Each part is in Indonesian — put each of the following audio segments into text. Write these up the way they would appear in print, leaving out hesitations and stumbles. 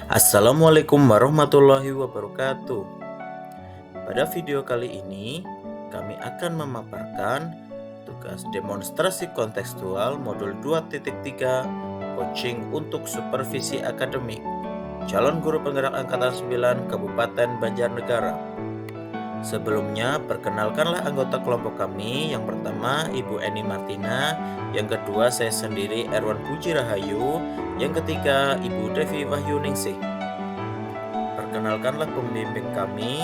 Assalamualaikum warahmatullahi wabarakatuh. Pada video kali ini, kami akan memaparkan tugas demonstrasi kontekstual modul 2.3 coaching untuk supervisi akademik calon guru penggerak angkatan 9 Kabupaten Banjarnegara. Sebelumnya, perkenalkanlah anggota kelompok kami. Yang pertama, Ibu Eni Martina. Yang kedua, saya sendiri, Erwan Puji Rahayu. Yang ketiga, Ibu Devi Wahyuningsih. Perkenalkanlah pembimbing kami,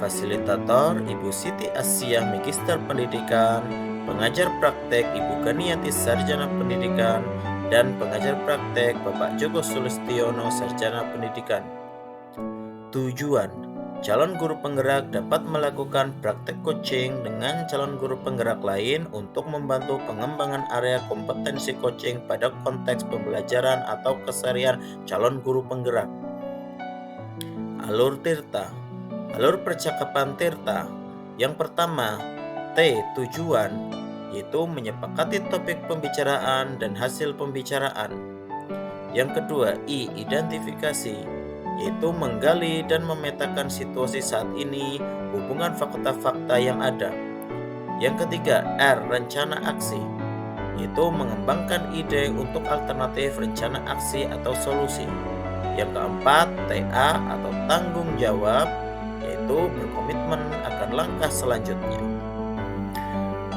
fasilitator Ibu Siti Asyah Magister Pendidikan, pengajar praktek Ibu Ganiati Sarjana Pendidikan, dan pengajar praktek Bapak Joko Sulistiono Sarjana Pendidikan. Tujuan: calon guru penggerak dapat melakukan praktek coaching dengan calon guru penggerak lain untuk membantu pengembangan area kompetensi coaching pada konteks pembelajaran atau keseharian calon guru penggerak. Alur Tirta. Alur percakapan Tirta. Yang pertama, T. Tujuan, yaitu menyepakati topik pembicaraan dan hasil pembicaraan. Yang kedua, I. Identifikasi, yaitu menggali dan memetakan situasi saat ini, hubungan fakta-fakta yang ada. Yang ketiga, R. Rencana aksi, yaitu mengembangkan ide untuk alternatif rencana aksi atau solusi. Yang keempat, TA atau tanggung jawab, yaitu berkomitmen akan langkah selanjutnya.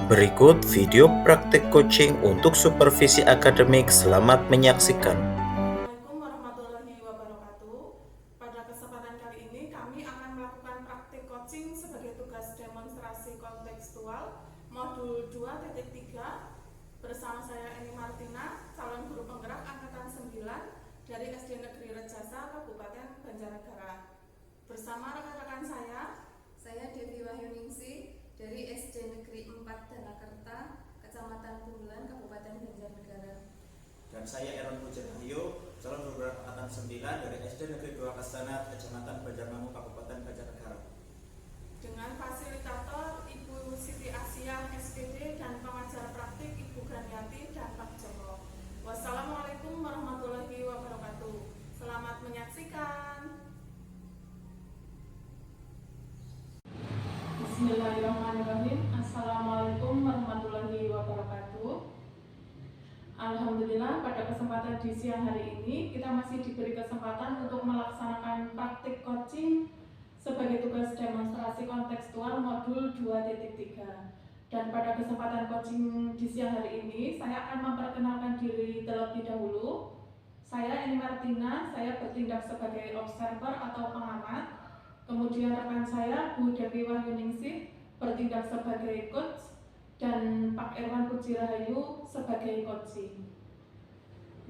Berikut video praktik coaching untuk supervisi akademik. Selamat menyaksikan. Assalamualaikum warahmatullahi wabarakatuh. Pada kesempatan kali ini kami akan melakukan praktik coaching sebagai tugas demonstrasi kontekstual modul 2.3 bersama saya Eni Martina, calon guru penggerak angkatan 9 dari SD Negeri Rejasa, Kabupaten Banjarnegara. Bersama rekan-rekan saya Devi Wahyuningsih dari SD Negeri 4 Danakerta, Kecamatan Bundelan, Kabupaten Banjarnegara. Dan saya Erwan Puji Rahayu, calon guru penggerak angkatan 9 dari SD Negeri 2 Kastanat, Kecamatan Banjarmangu, Kabupaten Banjarnegara. dengan fasilitator Ibu Siti Asyah SPD dan pengajar praktik Ibu Ganiati dan Pak Joko. Wassalamualaikum warahmatullahi wabarakatuh. Selamat menyaksikan. Bismillahirrahmanirrahim. Assalamualaikum warahmatullahi wabarakatuh. Alhamdulillah, pada kesempatan di siang hari ini kita masih diberi kesempatan untuk melaksanakan praktik coaching sebagai tugas demonstrasi kontekstual modul 2.3. Dan pada kesempatan coaching di siang hari ini saya akan memperkenalkan diri terlebih dahulu. Saya Eni Martina, saya bertindak sebagai observer atau pengamat. Kemudian rekan saya Bu Devi Wahyuningsih bertindak sebagai coach dan Pak Erwan Puji Rahayu sebagai coaching.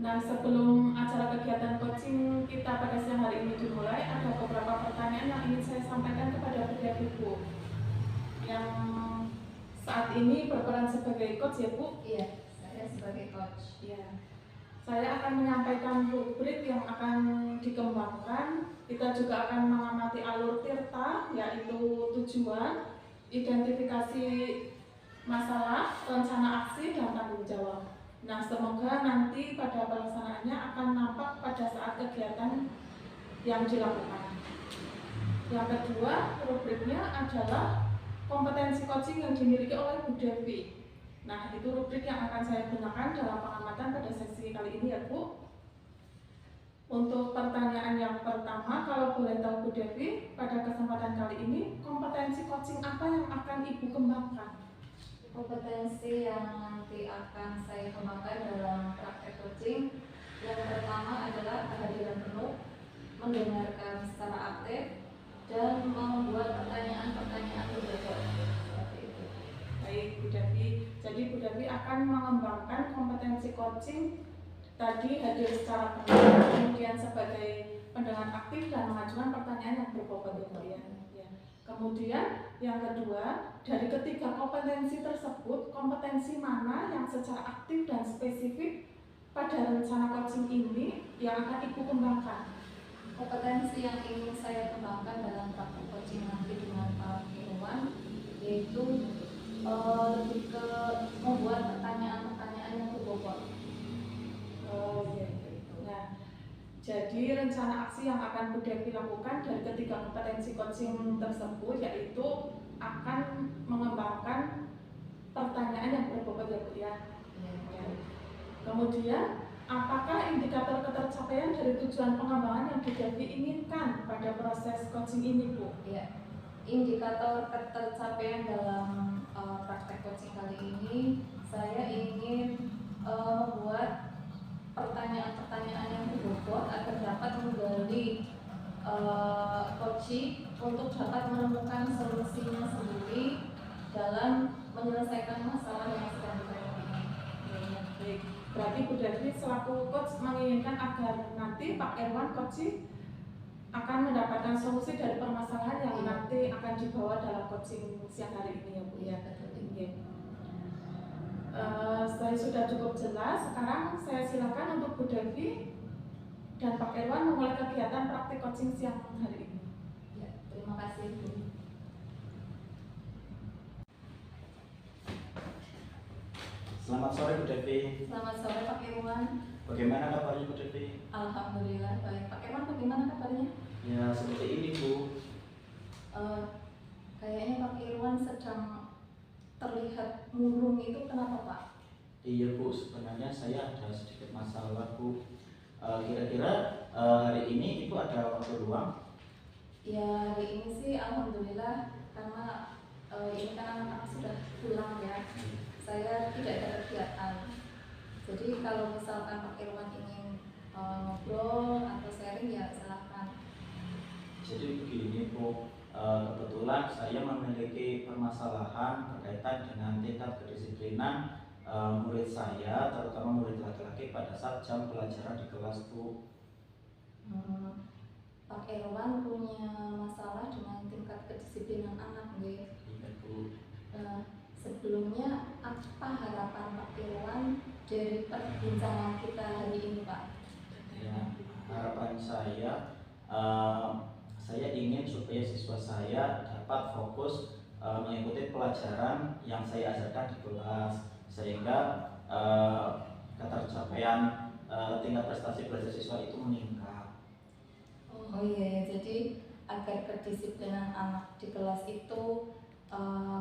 Nah, sebelum acara kegiatan coaching kita pada siang hari ini dimulai, ada beberapa pertanyaan yang ingin saya sampaikan kepada Bu Devi, Bu, yang saat ini berperan sebagai coach, ya Bu? Iya, saya sebagai coach. Ya. Saya akan menyampaikan rubrik yang akan dikembangkan. Kita juga akan mengamati alur tirta, yaitu tujuan, identifikasi masalah, rencana aksi, dan tanggung jawab. Nah, semoga nanti pada pelaksanaannya akan nampak pada saat kegiatan yang dilakukan. Yang kedua, rubriknya adalah kompetensi coaching yang dimiliki oleh Bu Devi. Nah, itu rubrik yang akan saya gunakan dalam pengamatan pada sesi kali ini, ya Bu. Untuk pertanyaan yang pertama, kalau boleh tahu Bu Devi, pada kesempatan kali ini kompetensi coaching apa yang akan Ibu kembangkan? Kompetensi yang nanti akan saya kembangkan dalam praktek coaching yang pertama adalah kehadiran penuh, mendengarkan secara aktif, dan membuat pertanyaan-pertanyaan berbobot. Seperti itu. Baik, Bu Devi. Jadi Bu Devi akan mengembangkan kompetensi coaching tadi hadir secara penuh, kemudian sebagai pendengar aktif dan mengajukan pertanyaan yang berbobot, ya. Kemudian yang kedua, dari ketiga kompetensi tersebut, kompetensi mana yang secara aktif dan spesifik pada rencana coaching ini yang akan Ibu kembangkan? Kompetensi yang ingin saya kembangkan dalam praktek coaching nanti dengan Pak Irwan yaitu lebih ke membuat pertanyaan-pertanyaan yang berbobot. Oh, iya. Nah, Jadi rencana aksi yang akan Bu Devi lakukan dari ketiga kompetensi coaching tersebut yaitu akan mengembangkan pertanyaan yang berbobot ya Bu ya. Kemudian, apakah indikator ketercapaian dari tujuan pengembangan yang Bu Devi inginkan pada proses coaching ini Bu? Ya, indikator ketercapaian dalam praktek coaching kali ini, saya ingin membuat pertanyaan-pertanyaan yang berbobot agar dapat menggali coaching untuk dapat menemukan solusinya sendiri dalam menyelesaikan masalah yang sedang dihadapi ini. Baik. Berarti Bu Devi selaku coach menginginkan agar nanti Pak Irwan coaching akan mendapatkan solusi dari permasalahan yang nanti akan dibawa dalam coaching siang hari ini ya Bu ya. Saya sudah cukup jelas. Sekarang saya silakan untuk Bu Devi dan Pak Irwan memulai kegiatan praktik coaching siang hari ini. Ya, terima kasih Bu. Selamat sore Bu Devi. Selamat sore Pak Irwan. Bagaimana kabarnya Bu Devi? Alhamdulillah baik. Pak Irwan bagaimana kabarnya? Ya seperti ini Bu. Kayaknya Pak Irwan sedang terlihat murung, itu kenapa Pak? Iya Bu, sebenarnya saya ada sedikit masalah Bu. Kira-kira hari ini Ibu ada waktu luang? Ya hari ini sih alhamdulillah, karena ini kan anak-anak sudah pulang ya. Saya tidak ada kegiatan. Jadi kalau misalkan Pak Irwan ingin ngobrol atau sharing ya silahkan. Jadi begini Bu, kebetulan saya memiliki permasalahan berkaitan dengan tingkat kedisiplinan murid saya, terutama murid laki-laki pada saat jam pelajaran di kelas Bu. Pak Irwan punya masalah dengan tingkat kedisiplinan anak, nggih? Iya Bu. Sebelumnya apa harapan Pak Irwan dari perbincangan kita hari ini Pak? Ya, harapan saya ingin supaya siswa saya dapat fokus mengikuti pelajaran yang saya ajarkan di kelas, sehingga ketercapaian tingkat prestasi belajar siswa itu meningkat. Oh iya, jadi agar kedisiplinan anak di kelas itu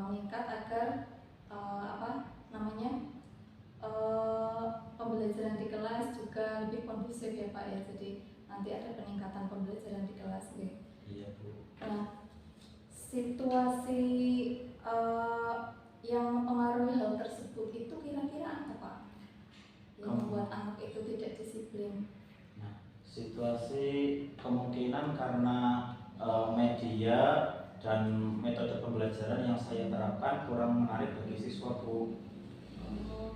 meningkat, agar pembelajaran di kelas juga lebih kondusif ya Pak ya. Jadi nanti ada peningkatan pembelajaran di kelas ya. Iya Bu. Nah, situasi yang mempengaruhi hal tersebut itu kira-kira apa Pak? Yang membuat anak itu tidak disiplin. Nah, situasi kemungkinan karena media dan metode pembelajaran yang saya terapkan kurang menarik bagi siswa Bu.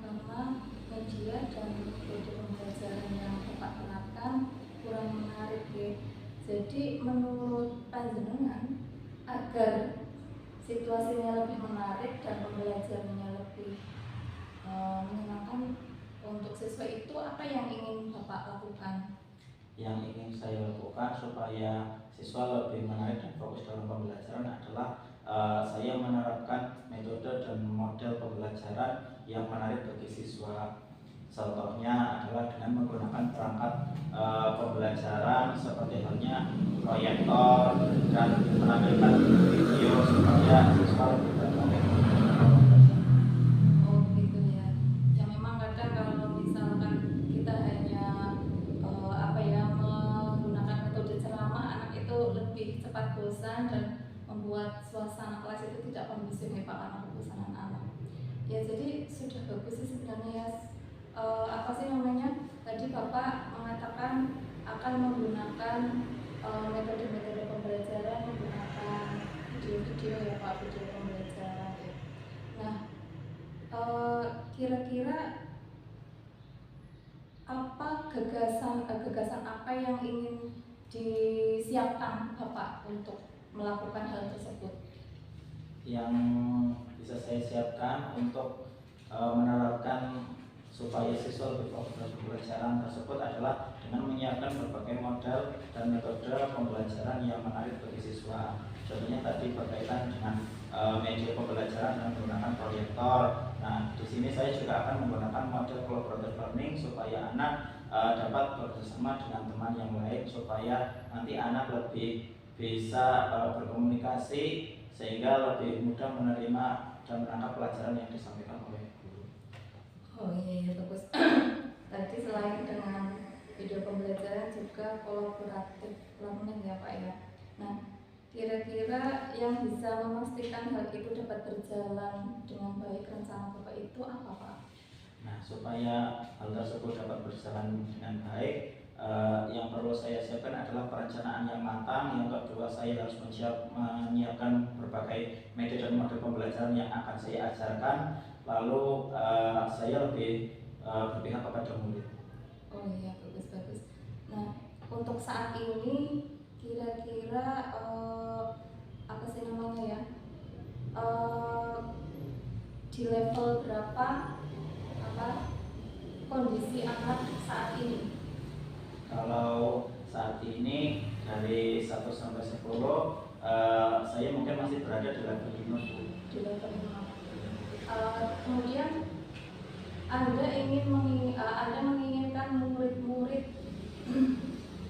Karena media dan metode pembelajaran yang Bapak terapkan kurang menarik ya. Jadi menurut panjenengan, agar situasinya lebih menarik dan pembelajarannya lebih menyenangkan untuk siswa itu, apa yang ingin Bapak lakukan? Yang ingin saya lakukan supaya siswa lebih menarik dan fokus dalam pembelajaran adalah saya menerapkan metode dan model pembelajaran yang menarik bagi siswa. Contohnya adalah dengan menggunakan perangkat pembelajaran seperti halnya proyektor dan menampilkan video supaya siswa lebih tertarik. Oh gitu ya. Ya memang kadang kalau misalkan kita hanya menggunakan metode ceramah, anak itu lebih cepat bosan dan membuat suasana kelas itu tidak kondusif ya Pak, karena kebosanan anak. Ya jadi sudah bagus sih sebenarnya ya. Tadi Bapak mengatakan akan menggunakan metode-metode pembelajaran, menggunakan video-video ya Pak, video pembelajaran ya. Nah, kira-kira apa gagasan apa yang ingin disiapkan Bapak untuk melakukan hal tersebut? Yang bisa saya siapkan untuk menerapkan supaya siswa lebih fokus dalam pembelajaran tersebut adalah dengan menyiapkan berbagai model dan metode pembelajaran yang menarik bagi siswa. Contohnya tadi berkaitan dengan media pembelajaran dan menggunakan proyektor. Nah, di sini saya juga akan menggunakan model collaborative learning supaya anak dapat bekerjasama dengan teman yang lain supaya nanti anak lebih bisa berkomunikasi sehingga lebih mudah menerima dan menangkap pelajaran yang disampaikan oleh guru. Oh iya, bagus. Tadi selain dengan video pembelajaran juga kolaboratif learning ya Pak ya. Nah, kira-kira yang bisa memastikan hal itu dapat berjalan dengan baik rencana Bapak itu apa Pak? Nah, supaya hal tersebut dapat berjalan dengan baik, yang perlu saya siapkan adalah perencanaan yang matang. Yang kedua, saya harus menyiapkan berbagai metode dan model pembelajaran yang akan saya ajarkan. Lalu saya lebih berpihak kepada murid. Oh iya, bagus. Nah, untuk saat ini kira-kira apa sih namanya ya? Di level berapa kondisi anak saat ini? Kalau saat ini dari 1 sampai 10, saya mungkin masih berada di level 5. Di level 5. Kemudian Anda menginginkan murid-murid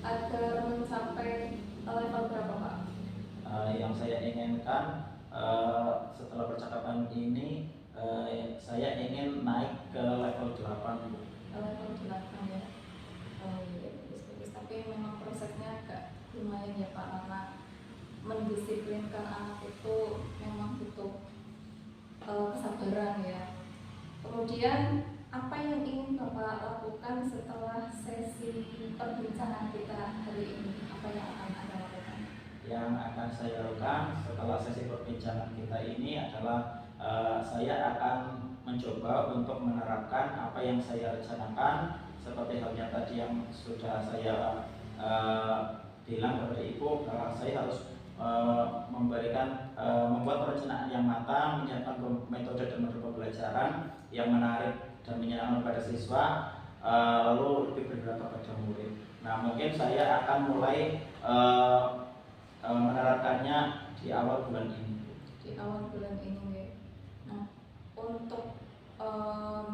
agar mencapai level berapa Pak? Yang saya inginkan setelah percakapan ini, saya ingin naik ke level 8. Level 8 ya. Oh iya, bagus. Tapi memang prosesnya agak lumayan ya Pak, karena mendisiplinkan anak itu memang butuh kesabaran ya. Kemudian apa yang ingin Bapak lakukan setelah sesi perbincangan kita hari ini? Apa yang akan Anda lakukan? Yang akan saya lakukan setelah sesi perbincangan kita ini adalah saya akan mencoba untuk menerapkan apa yang saya rencanakan, seperti halnya tadi yang sudah saya bilang kepada Ibu, bahwa saya harus membuat perencanaan yang matang, menyiapkan metode dan metode pembelajaran yang menarik dan menyenangkan pada siswa, lalu lebih bergerak kepada murid. Nah, mungkin saya akan mulai menerapkannya di awal bulan ini. Di awal bulan ini ya. Nah, untuk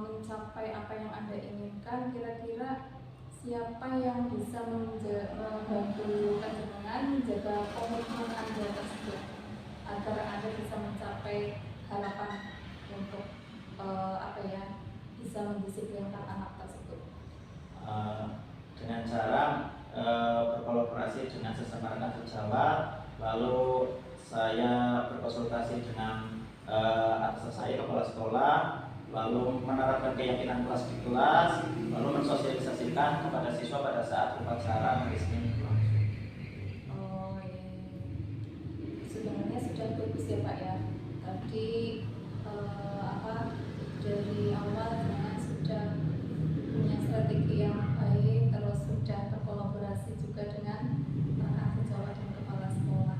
mencapai apa yang Anda inginkan, kira-kira siapa yang bisa membantu panjenengan menjaga komitmen Anda tersebut agar Anda bisa mencapai harapan untuk bisa mendisiplinkan anak tersebut? Dengan cara berkolaborasi dengan sesama rekan sejawat, lalu saya berkonsultasi dengan atasan saya, kepala sekolah, lalu menerapkan keyakinan kelas di kelas, lalu mensosialisasikan kepada siswa pada saat upacara hari Senin berlangsung. Oh iya. Sebenarnya sudah bagus ya Pak ya. Tadi dari awal dengan sudah punya strategi yang baik, terus sudah berkolaborasi juga dengan rekan sejawat dan kepala sekolah.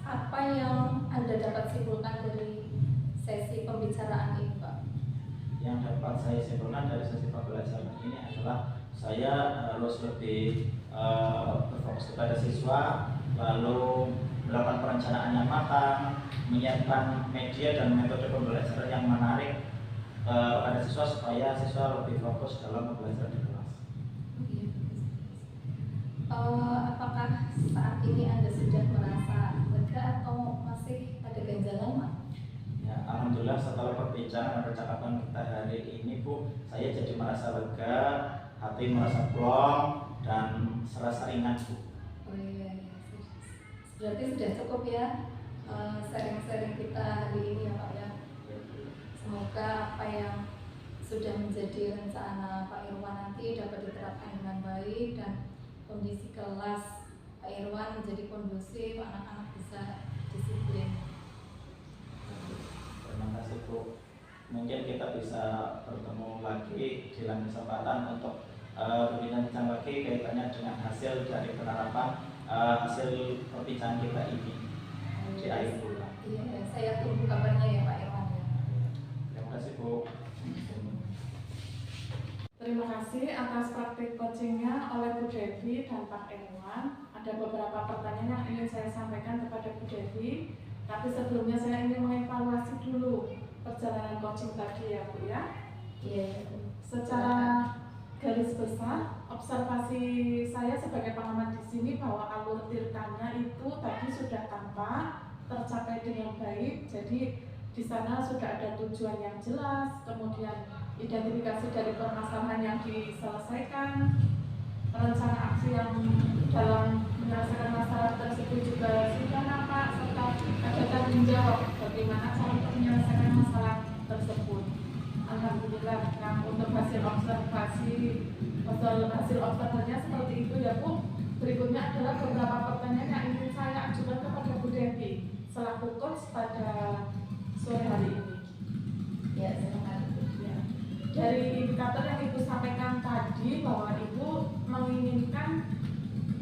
Apa yang Anda dapat simpulkan dari sesi pembicaraan ini Pak? Yang dapat saya simpulkan dari sesi pembelajaran ini adalah saya harus lebih berfokus kepada siswa, lalu melakukan perencanaan yang matang, menyiapkan media dan metode pembelajaran yang menarik pada siswa supaya siswa lebih fokus dalam pembelajaran di kelas. Apakah saat ini Anda sudah merasa lega atau masih ada ganjalan Pak? Ya, alhamdulillah setelah perbincangan dan percakapan kita hari ini Bu, saya jadi merasa lega, hati merasa plong dan serasa ringan Bu. Oh iya. Berarti sudah cukup ya sharing-sharing kita hari ini ya Pak ya. Semoga apa yang sudah menjadi rencana Pak Irwan nanti dapat diterapkan dengan baik dan kondisi kelas Pak Irwan menjadi kondusif, anak-anak bisa disiplin. Terima kasih Bu. Mungkin kita bisa bertemu lagi di lain kesempatan untuk berbincang lagi kaitannya dengan hasil dari penerapan hasil perbincangan kita ini di akhir bulan. Iya, saya tunggu kabarnya ya Pak Irwan ya. Terima kasih Bu. Terima kasih atas praktik coachingnya oleh Bu Devi dan Pak Irwan. Ada beberapa pertanyaan yang ingin saya sampaikan kepada Bu Devi, tapi sebelumnya saya ingin mengevaluasi dulu perjalanan coaching tadi ya Bu ya. Iya. Secara garis besar, observasi saya sebagai pengamat di sini bahwa alur tirtanya itu tadi sudah tampak, tercapai dengan baik. Jadi di sana sudah ada tujuan yang jelas, kemudian identifikasi dari permasalahan yang diselesaikan, rencana aksi yang dalam menyelesaikan masalah tersebut juga sudah nampak, serta ada tanggung jawab bagaimana cara untuk menyelesaikan masalah tersebut. Alhamdulillah. Nah, untuk hasil observasinya seperti itu ya Bu. Berikutnya adalah beberapa pertanyaan yang ingin saya ajukan kepada Bu Devi selaku coach pada sore hari ini. Ya, silakan. Ya. Dari indikator yang Ibu sampaikan tadi bahwa Ibu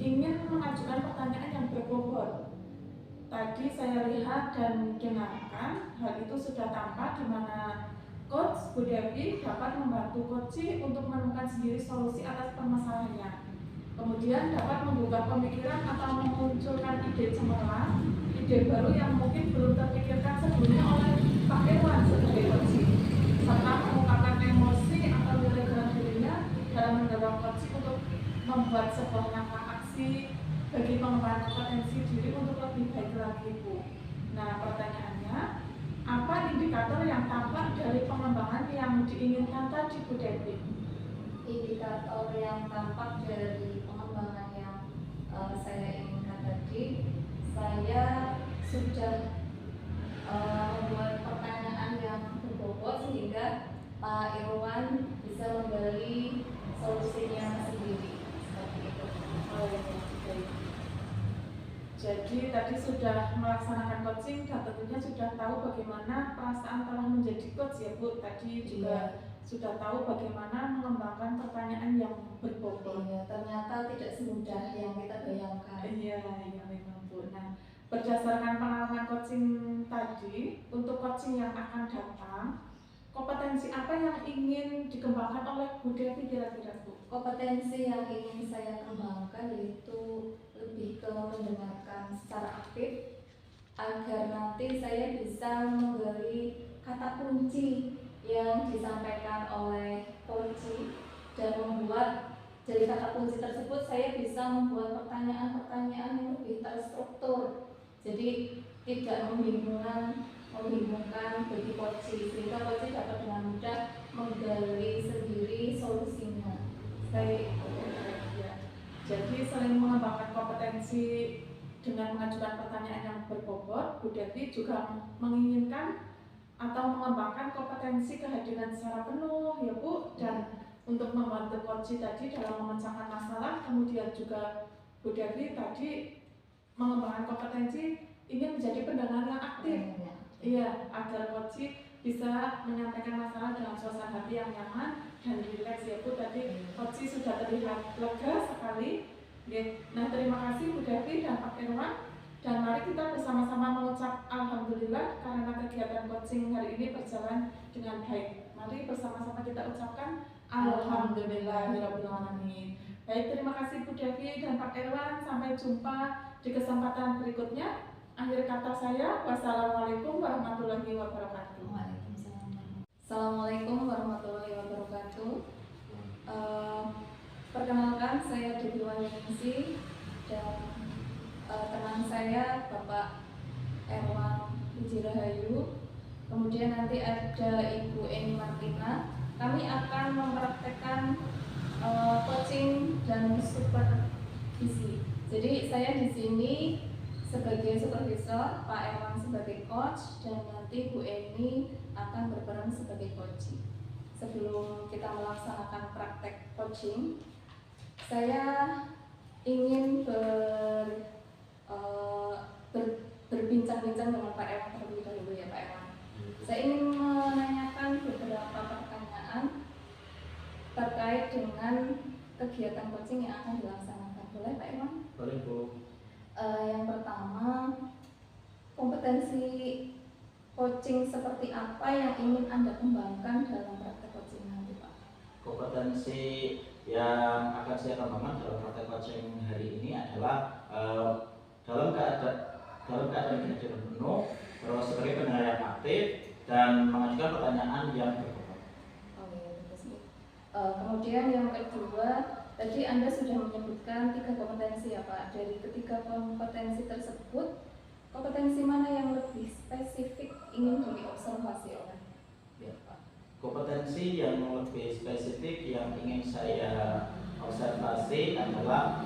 ingin mengajukan pertanyaan yang berbobot. Tadi saya lihat dan dengarkan hal itu sudah tampak di mana Coach Bu Devi dapat membantu coach untuk menemukan sendiri solusi atas permasalahannya. Kemudian dapat membuka pemikiran atau memunculkan ide cemerlang, ide baru yang mungkin belum terpikirkan sebelumnya oleh Pak Irwan sebagai coach, serta mengungkapkan emosi atau nilai dalam dirinya dalam mendorong coach untuk membuat sebuah langkah aksi bagi pengembangan potensi diri untuk lebih baik lagi Bu. Nah, pertanyaannya, apa indikator yang tampak dari pengembangan yang diinginkan tadi Bu Devi? Indikator yang tampak dari pengembangan yang saya inginkan tadi, saya sudah membuat pertanyaan yang berbobot sehingga Pak Irwan bisa menggali solusinya sendiri. Seperti itu. Jadi tadi sudah melaksanakan coaching dan tentunya sudah tahu bagaimana perasaan telah menjadi coach ya Bu. Tadi juga sudah tahu bagaimana mengembangkan pertanyaan yang berbobot. Iya, ternyata tidak semudah yang kita bayangkan. Iya memang Bu. Nah, berdasarkan pengalaman coaching tadi, untuk coaching yang akan datang, kompetensi apa yang ingin dikembangkan oleh Bu Devi kira-kira Bu? Kompetensi yang ingin saya kembangkan yaitu lebih ke mendengarkan secara aktif agar nanti saya bisa menggali kata kunci yang disampaikan oleh coach dan membuat dari kata kunci tersebut saya bisa membuat pertanyaan-pertanyaan yang lebih terstruktur, jadi tidak membingungkan bagi coach, sehingga coach dapat dengan mudah menggali sendiri solusinya. Baik, ya. Jadi selain mengembangkan kompetensi dengan mengajukan pertanyaan yang berbobot, Bu Devi juga menginginkan atau mengembangkan kompetensi kehadiran secara penuh ya Bu, dan untuk membantu coach tadi dalam memecahkan masalah. Kemudian juga Bu Devi tadi mengembangkan kompetensi ingin menjadi pendengar yang aktif. Iya, agar coach bisa menyampaikan masalah dalam suasana hati yang nyaman dan rileks ya Bu. Tadi coach sudah terlihat lega sekali. Nah, terima kasih Bu Devi dan Pak Irwan. Dan mari kita bersama-sama mengucap Alhamdulillah karena kegiatan coaching hari ini berjalan dengan baik. Mari bersama-sama kita ucapkan Alhamdulillahirrahmanirrahim. Baik, terima kasih Bu Devi dan Pak Irwan. Sampai jumpa di kesempatan berikutnya. Akhir kata saya, wassalamualaikum warahmatullahi wabarakatuh. Waalaikumsalam. Assalamualaikum warahmatullahi wabarakatuh. Perkenalkan, saya Devi Wahyuningsi dan teman saya Bapak Erwan Wijirahayu. Kemudian nanti ada Ibu Eni Martina. Kami akan mempraktekkan coaching dan supervisi. Jadi saya di sini sebagai supervisor, Pak Erwan sebagai coach, dan nanti Bu Eni akan berperan sebagai coach. Sebelum kita melaksanakan praktek coaching, saya ingin berbincang-bincang dengan Pak Erwan terlebih dahulu ya Pak Erwan. Saya ingin menanyakan beberapa pertanyaan terkait dengan kegiatan coaching yang akan dilaksanakan. Boleh Pak Erwan? Boleh Bu. Yang pertama, kompetensi coaching seperti apa yang ingin Anda kembangkan dalam praktek coaching nanti Pak? Kompetensi yang akan saya kembangkan dalam praktek coaching hari ini adalah dalam keadaan kehadiran penuh, terus sebagai pendengar yang aktif dan mengajukan pertanyaan yang berbobot. Oke, Kemudian yang kedua, tadi Anda sudah menyebutkan 3 kompetensi ya Pak. Dari ketiga kompetensi tersebut, kompetensi mana yang lebih spesifik ingin diobservasi oleh Ya, Pak. Kompetensi yang lebih spesifik yang ingin saya observasi adalah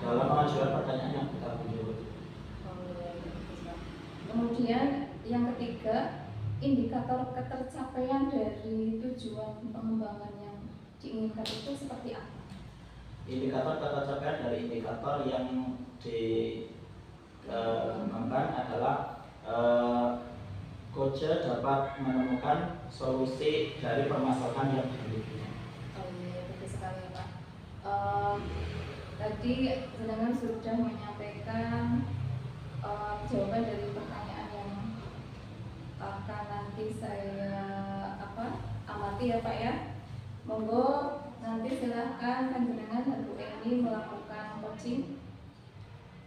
dalam pengajuan pertanyaan yang bertanggung jawab. Kemudian yang ketiga, indikator ketercapaian dari tujuan pengembangan yang diinginkan itu seperti apa? Indikator ketercapaian dari indikator yang dikembangkan adalah Koja dapat menemukan solusi dari permasalahan yang dimilikinya. Oh iya, betul sekali ya Pak. Tadi sedangkan sudah menyampaikan jawaban dari pertanyaan yang akan nanti saya amati ya Pak ya. Monggo nanti silahkan panjenengan dan Bu Eni melakukan coaching.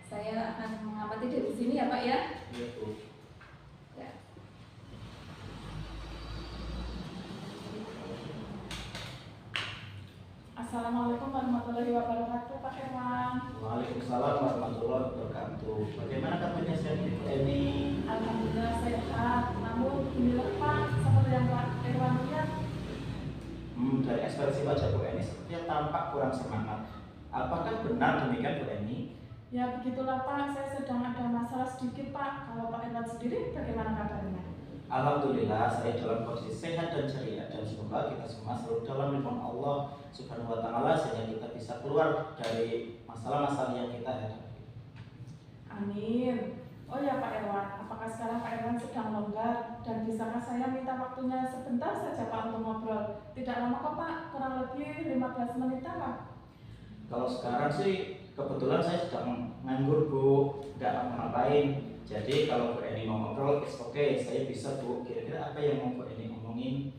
Saya akan mengamati dari sini ya Pak ya. Iya, Bu. Ya. Assalamualaikum warahmatullahi wabarakatuh, Pak Herwan. Waalaikumsalam warahmatullahi wabarakatuh. Bagaimana kabarnya Bu Eni? Alhamdulillah sehat. Namun inilah Pak, seperti yang Pak Herwan lihat, Dari ekspresi wajah Bu Eni sepertinya tampak kurang semangat. Apakah benar demikian Bu Eni? ya begitulah Pak. Saya sedang ada masalah sedikit Pak. Kalau Pak Herwan sendiri, bagaimana kabarnya? Alhamdulillah saya dalam kondisi sehat dan ceria, dan semoga kita semua selalu dalam lindungan Allah Subhanahu wa Ta'ala sehingga kita bisa keluar dari masalah-masalah yang kita hadapi. Amin. Oh ya Pak Herwan, apakah sekarang Pak Herwan sedang longgar dan bisakah saya minta waktunya sebentar saja Pak untuk ngobrol? Tidak lama kok Pak, kurang lebih 15 menit Pak. Kalau sekarang sih kebetulan saya sedang nganggur Bu, nggak ngapa-ngapain. Jadi kalau Bu Eni mau ngobrol, it's okay, saya bisa Bu. Kira-kira apa yang mau Bu Eni ngomongin?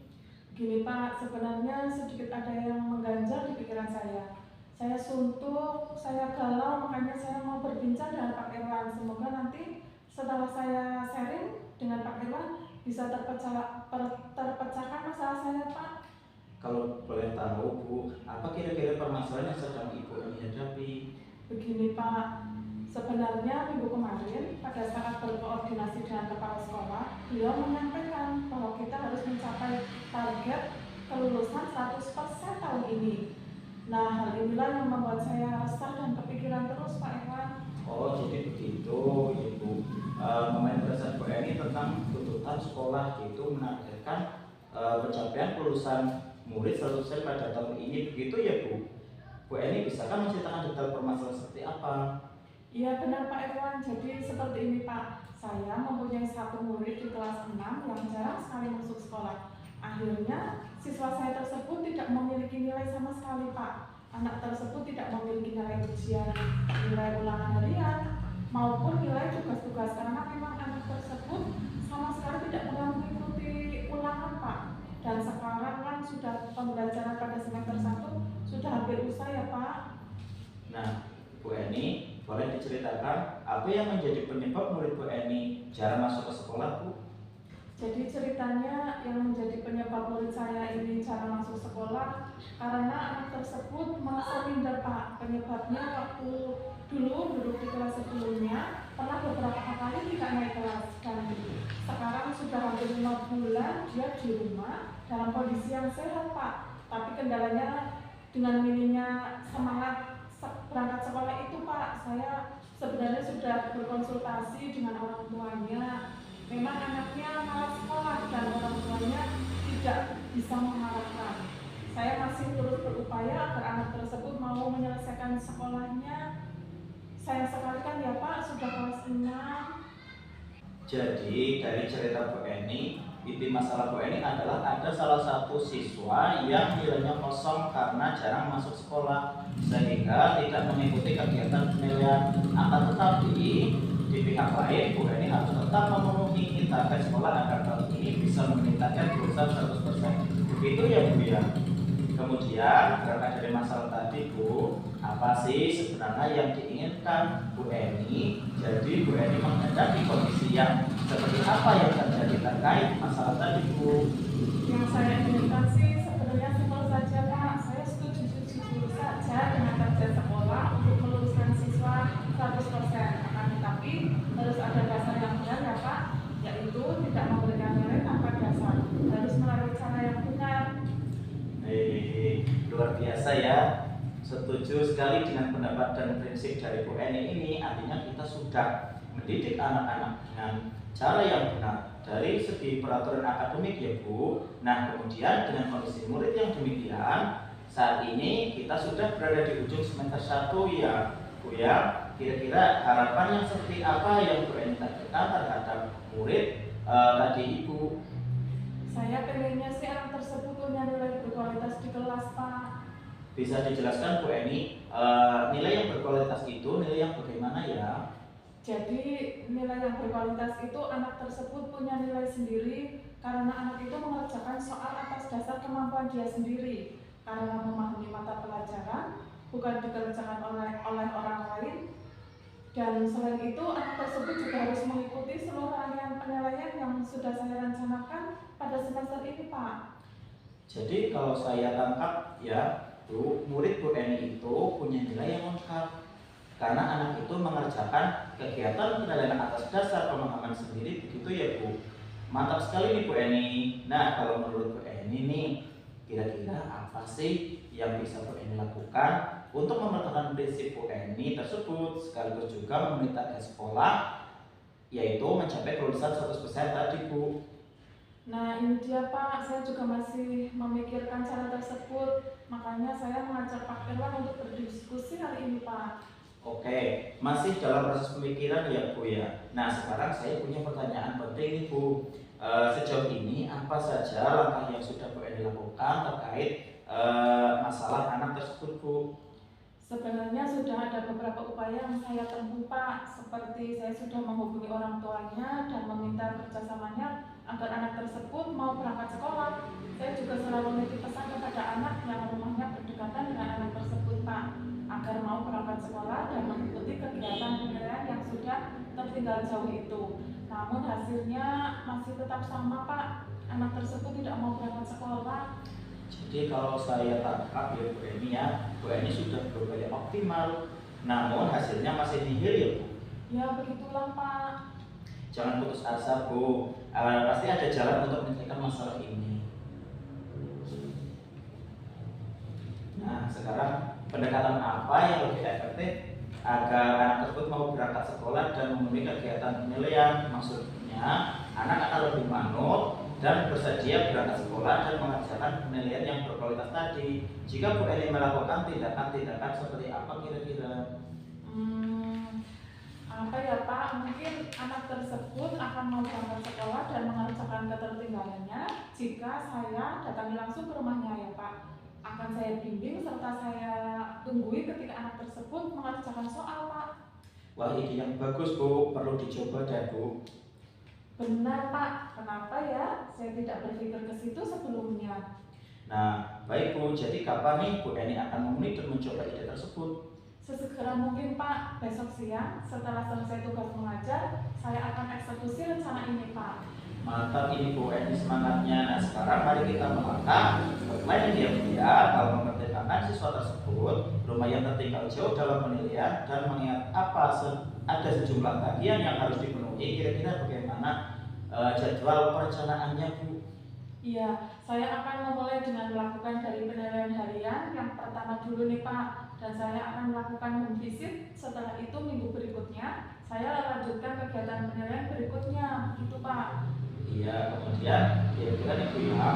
Gini Pak, sebenarnya sedikit ada yang mengganjal di pikiran saya. Saya suntuk, saya galau, makanya saya mau berbincang dengan Pak Herwan. Semoga nanti setelah saya sharing dengan Pak Herwan bisa terpecahkan masalah saya Pak. Kalau boleh tahu Bu, apa kira-kira permasalahan yang sedang Ibu Eni hadapi? Begini Pak, sebenarnya minggu kemarin pada saat berkoordinasi dengan kepala sekolah, beliau menyampaikan bahwa kita harus mencapai target kelulusan 100% tahun ini. Nah, hal inilah yang membuat saya resah dan kepikiran terus Pak Herwan. Oh, jadi begitu Ibu. Pementasan Bu Eni tentang tuntutan sekolah itu menargetkan pencapaian kelulusan murid 100% pada tahun ini, begitu ya Bu? Bu Eni bisakah menceritakan detail permasalahan seperti apa? Iya benar Pak Herwan, jadi seperti ini Pak. Saya mempunyai satu murid di kelas 6 yang jarang sekali masuk sekolah. Akhirnya siswa saya tersebut tidak memiliki nilai sama sekali Pak. Anak tersebut tidak memiliki nilai ujian, nilai ulangan harian, maupun nilai tugas-tugas karena memang anak tersebut sama sekali tidak pernah mengikuti ulangan Pak. Dan sekarang kan sudah pembelajaran pada semester 1 sudah hampir usai ya Pak. Nah, Bu Eni, boleh diceritakan apa yang menjadi penyebab murid Bu Eni jarang masuk ke sekolah Bu? Jadi ceritanya yang menjadi penyebab murid saya ini jarang masuk sekolah karena anak tersebut merasa minder Pak. Penyebabnya waktu dulu duduk di kelas sebelumnya pernah beberapa kali tidak naik kelas dan sekarang sudah hampir 5 bulan dia di rumah dalam kondisi yang sehat Pak. Tapi kendalanya dengan minimnya semangat berangkat sekolah itu Pak. Saya sebenarnya sudah berkonsultasi dengan orang tuanya. Memang anaknya malas sekolah dan orang tuanya tidak bisa mengarahkan. Saya masih terus berupaya agar anak tersebut mau menyelesaikan sekolahnya. Sayang sekali kan ya Pak, sudah kelas 6. Jadi dari cerita Bu Eni, inti masalah Bu Eni adalah ada salah satu siswa yang nilainya kosong karena jarang masuk sekolah sehingga tidak mengikuti kegiatan penilaian. Akan tetapi di pihak lain Bu Eni harus tetap memenuhi target sekolah agar tahun ini bisa meningkatkan kelulusan 100%. Begitu ya Bu ya. Kemudian berangkat dari masalah tadi Bu, apa apa sih sebenarnya yang diinginkan Bu Eni? Jadi Bu Eni menghendaki kondisi yang seperti apa yang terjadi terkait masalah tadi, Bu? Yang saya inginkan sih sebenarnya simpel saja Pak. Saya setuju saja dengan kerja sekolah untuk meluluskan siswa 100%. Tapi harus ada dasar yang benar ya Pak, yaitu tidak memberikan nilai tanpa dasar, harus melalui cara yang benar. Luar biasa ya. Setuju sekali dengan pendapat dan prinsip dari Bu Eni ini. Artinya kita sudah mendidik anak-anak dengan cara yang benar dari segi peraturan akademik ya Bu. Nah kemudian dengan kondisi murid yang demikian, saat ini kita sudah berada di ujung semester 1 ya Bu ya. Kira-kira harapan yang seperti apa yang Bu Eni targetkan terhadap murid tadi Ibu? Saya pengennya sih anak tersebut punya nilai berkualitas di kelas Pak. Bisa dijelaskan Bu Eni, nilai yang berkualitas itu nilai yang bagaimana ya? Jadi nilai yang berkualitas itu anak tersebut punya nilai sendiri karena anak itu mengerjakan soal atas dasar kemampuan dia sendiri, karena memahami mata pelajaran, bukan dikerjakan oleh orang lain. Dan selain itu anak tersebut juga harus mengikuti seluruh rangkaian penilaian yang sudah saya rencanakan pada semester ini Pak. Jadi kalau saya tangkap ya Bu, murid Bu Eni itu punya nilai yang lengkap karena anak itu mengerjakan kegiatan penilaian atas dasar pemahaman sendiri, begitu ya Bu. Mantap sekali nih Bu Eni. Nah kalau menurut Bu Eni nih, kira-kira apa sih yang bisa Bu Eni lakukan untuk mempertahankan prinsip Bu Eni tersebut sekaligus juga memenuhi target sekolah, yaitu mencapai kelulusan 100% tadi Bu? Nah ini dia Pak, saya juga masih memikirkan cara tersebut, makanya saya mengajak Pak Irwan untuk berdiskusi hari ini Pak. Oke, masih dalam proses pemikiran ya Bu ya. Nah sekarang saya punya pertanyaan penting nih Bu. Sejauh ini apa saja langkah yang sudah Bu Eni lakukan terkait masalah anak tersebut Bu? Sebenarnya sudah ada beberapa upaya yang saya tempuh Pak, seperti saya sudah menghubungi orang tuanya dan meminta kerjasamanya agar anak tersebut mau berangkat sekolah. Saya juga selalu menitip pesan kepada anak yang rumahnya berdekatan dengan anak tersebut Pak, agar mau berangkat sekolah dan mengikuti kegiatan penilaian yang sudah tertinggal jauh itu. Namun hasilnya masih tetap sama Pak, anak tersebut tidak mau berangkat sekolah. Jadi kalau saya tangkap ya Bu Eni ya, Bu Eni sudah berupaya optimal, namun hasilnya masih nihil ya Bu. Ya begitulah Pak. Jangan putus asa Bu, pasti ada jalan untuk menyelesaikan masalah ini. Nah sekarang pendekatan apa yang lebih efektif agar anak tersebut mau berangkat sekolah dan memenuhi kegiatan penilaian? Maksudnya anak akan lebih manut dan bersedia berangkat sekolah dan mengerjakan penilaian yang berkualitas tadi. Jika Bu Eni melakukan tindakan-tindakan seperti apa kira-kira? Apa ya Pak, mungkin anak tersebut akan mau berangkat sekolah dan mengerjakan ketertinggalannya jika saya datangi langsung ke rumahnya ya Pak. Akan saya bimbing serta saya tunggui ketika anak tersebut mengerjakan soal Pak. Wah ide yang bagus Bu, perlu dicoba deh Bu. Benar Pak, kenapa ya saya tidak berpikir ke situ sebelumnya? Nah baik Bu, jadi kapan nih Bu Eni akan memenuhi dan mencoba ide tersebut? Sesegera mungkin Pak, besok siang setelah selesai tugas mengajar, saya akan eksekusi rencana ini Pak. Mantap ini Bu Eni semangatnya. Nah sekarang mari kita melangkah bagaimana dia kalau mempertimbangkan siswa tersebut lumayan tertinggal jauh dalam penilaian dan mengingat ada sejumlah bagian yang harus dipenuhi. Kira-kira bagaimana jadwal perencanaannya Bu? Iya, saya akan memulai dengan melakukan dari penilaian harian yang pertama dulu nih Pak, dan saya akan melakukan home visit. Setelah itu minggu berikutnya saya lanjutkan kegiatan penilaian berikutnya, gitu Pak. Iya, kemudian kira-kira nih Bu ya,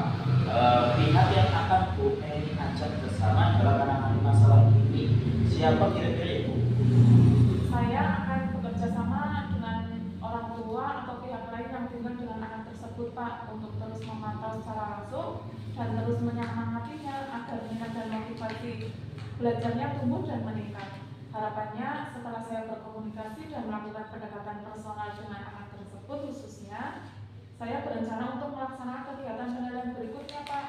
pihak yang akan Bu Eni ajak bersama dalam menangani masalah ini siapa kira-kira ya Bu? Saya akan bekerja sama dengan orang tua atau pihak lain yang tinggal dengan anak tersebut Pak, untuk terus memantau secara langsung dan terus menyemangatinya agar minat dan motivasi belajarnya tumbuh dan meningkat. Harapannya setelah saya berkomunikasi dan melakukan pendekatan personal dengan anak tersebut khususnya, saya berencana untuk melaksanakan kegiatan penilaian berikutnya Pak.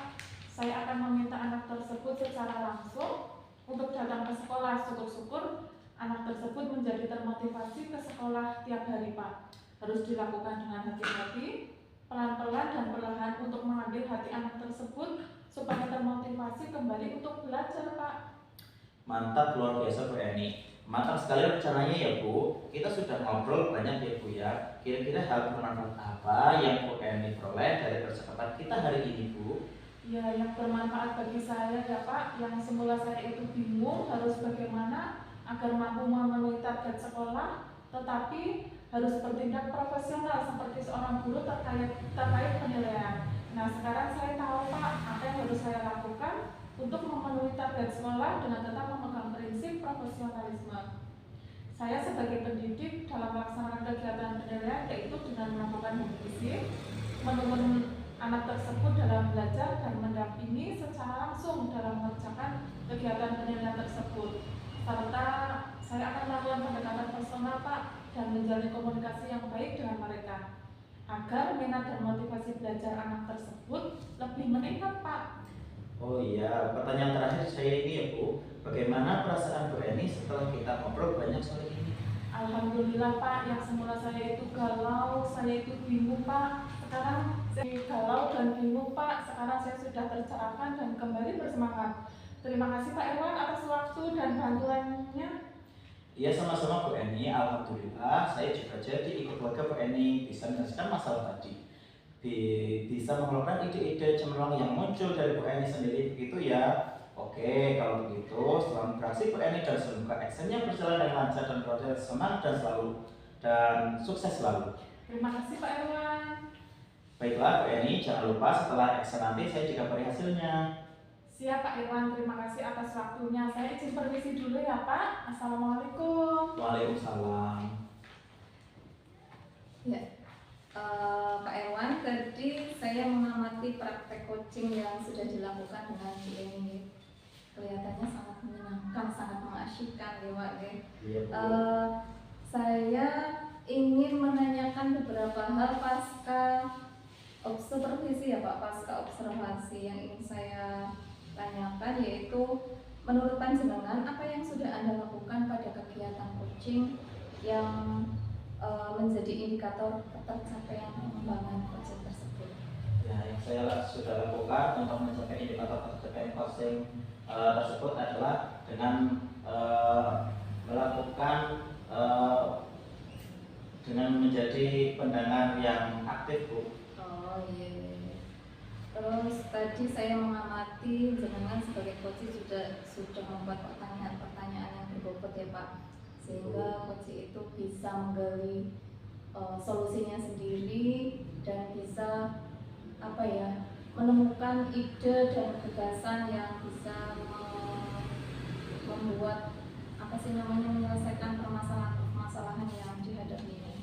Saya akan meminta anak tersebut secara langsung untuk datang ke sekolah. Syukur-syukur anak tersebut menjadi termotivasi ke sekolah tiap hari, Pak. Harus dilakukan dengan hati-hati, pelan-pelan dan perlahan untuk mengambil hati anak tersebut supaya termotivasi kembali untuk belajar, Pak. Mantap, luar biasa Bu Eni. Matang sekali rencananya ya Bu. Kita sudah ngobrol banyak ya Bu ya. Kira-kira hal bermanfaat apa yang Bu Eni peroleh dari percakapan kita hari ini Bu? Ya, yang bermanfaat bagi saya ya Pak, yang semula saya itu bingung harus bagaimana agar mampu memenuhi target sekolah, tetapi harus bertindak profesional seperti seorang guru terkait penilaian. Nah, sekarang saya tahu Pak, apa yang harus saya lakukan untuk memenuhi target sekolah dengan tetap memegang prinsip profesionalisme. Saya sebagai pendidik dalam melaksanakan kegiatan penilaian yaitu dengan melakukan fisik, menuntun anak tersebut dalam belajar dan mendampingi secara langsung dalam mengerjakan kegiatan penilaian tersebut. Serta saya akan melakukan pendekatan personal Pak dan menjalin komunikasi yang baik dengan mereka agar minat dan motivasi belajar anak tersebut lebih meningkat Pak. Oh iya, pertanyaan terakhir saya ini ya Bu, bagaimana perasaan Bu Eni setelah kita ngobrol banyak soal ini? Alhamdulillah Pak, yang semula saya itu galau, saya itu bingung Pak. Sekarang saya galau dan bingung Pak, sekarang saya sudah tercerahkan dan kembali bersemangat. Terima kasih Pak Irwan atas waktu dan bantuannya. Iya sama-sama Bu Eni, alhamdulillah saya juga jadi ikut keluarga Bu Eni bisa menyelesaikan masalah tadi. Bisa mengeluarkan ide-ide cemerlang yang muncul dari Bu Eni sendiri begitu ya. Oke, kalau begitu selamat beraksi Bu Eni dan semoga actionnya berjalan dengan lancar dan proses semangat dan sukses selalu. Terima kasih Pak Irwan. Baiklah Bu Eni, jangan lupa setelah action nanti saya juga beri hasilnya. Siap Pak Irwan, terima kasih atas waktunya. Saya izin permisi dulu ya Pak. Assalamualaikum. Waalaikumsalam. Ya, Pak Irwan, tadi saya mengamati praktek coaching yang sudah dilakukan dengan Bu Eni. Kelihatannya sangat menyenangkan, sangat mengasyikkan ya Pak. Iya Bu. Saya ingin menanyakan beberapa hal pasca supervisi ya Pak, pasca observasi yang ingin saya tanyakan, yaitu menurut panjenengan apa yang sudah Anda lakukan pada kegiatan coaching yang menjadi indikator tercapaian pengembangan coaching tersebut? Ya, yang saya sudah lakukan untuk mencapai indikator tercapaian coaching tersebut adalah dengan melakukan dengan menjadi pendengar yang aktif Bu. Oh iya. Terus tadi saya mengamati jenengan sebagai coach sudah membuat pertanyaan-pertanyaan yang berbobot ya Pak, sehingga coach itu bisa menggali solusinya sendiri dan bisa menemukan ide dan gagasan yang bisa membuat menyelesaikan permasalahan yang dihadapinya.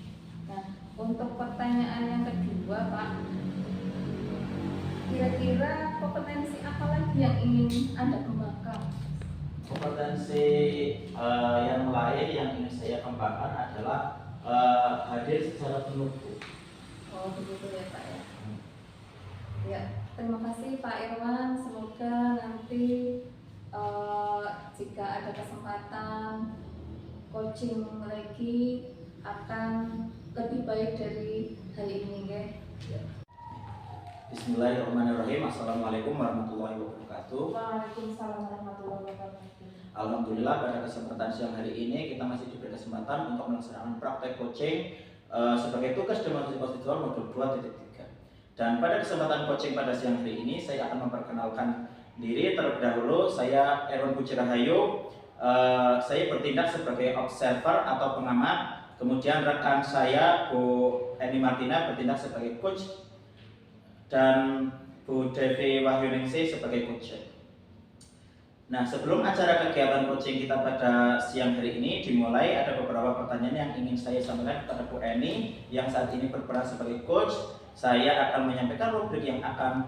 Nah, untuk pertanyaan yang kedua Pak, kira-kira kompetensi apa lagi yang ingin Anda kembangkan? Kompetensi yang lain yang ingin saya kembangkan adalah hadir secara penuh Bu. Oh begitu ya Pak ya. Ya, terima kasih Pak Irwan. Semoga nanti jika ada kesempatan coaching lagi akan lebih baik dari hari ini ya. Bismillahirrahmanirrahim. Assalamualaikum warahmatullahi wabarakatuh. Waalaikumsalam warahmatullahi wabarakatuh. Alhamdulillah pada kesempatan siang hari ini kita masih diberi kesempatan untuk melaksanakan praktek coaching sebagai tugas demonstrasi konstitusional modul 2.3. Dan pada kesempatan coaching pada siang hari ini saya akan memperkenalkan diri terlebih dahulu. Saya Irwan Puji Rahayu. Saya bertindak sebagai observer atau pengamat. Kemudian rekan saya Bu Eni Martina bertindak sebagai coach dan Bu Devi Wahyuningsi sebagai coach. Nah, sebelum acara kegiatan coaching kita pada siang hari ini dimulai, ada beberapa pertanyaan yang ingin saya sampaikan kepada Bu Eni yang saat ini berperan sebagai coach. Saya akan menyampaikan rubrik yang akan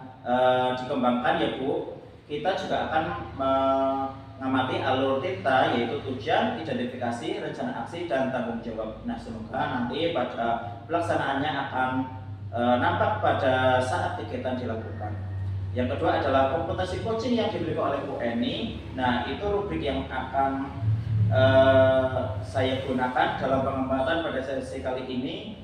dikembangkan ya Bu. Kita juga akan mengamati alur kita, yaitu tujuan, identifikasi, rencana aksi, dan tanggung jawab. Nah, semoga nanti pada pelaksanaannya akan nampak pada saat kegiatan dilakukan. Yang kedua adalah kompetensi coaching yang diberikan oleh Bu Eni. Nah, itu rubrik yang akan saya gunakan dalam pengembangan pada sesi kali ini.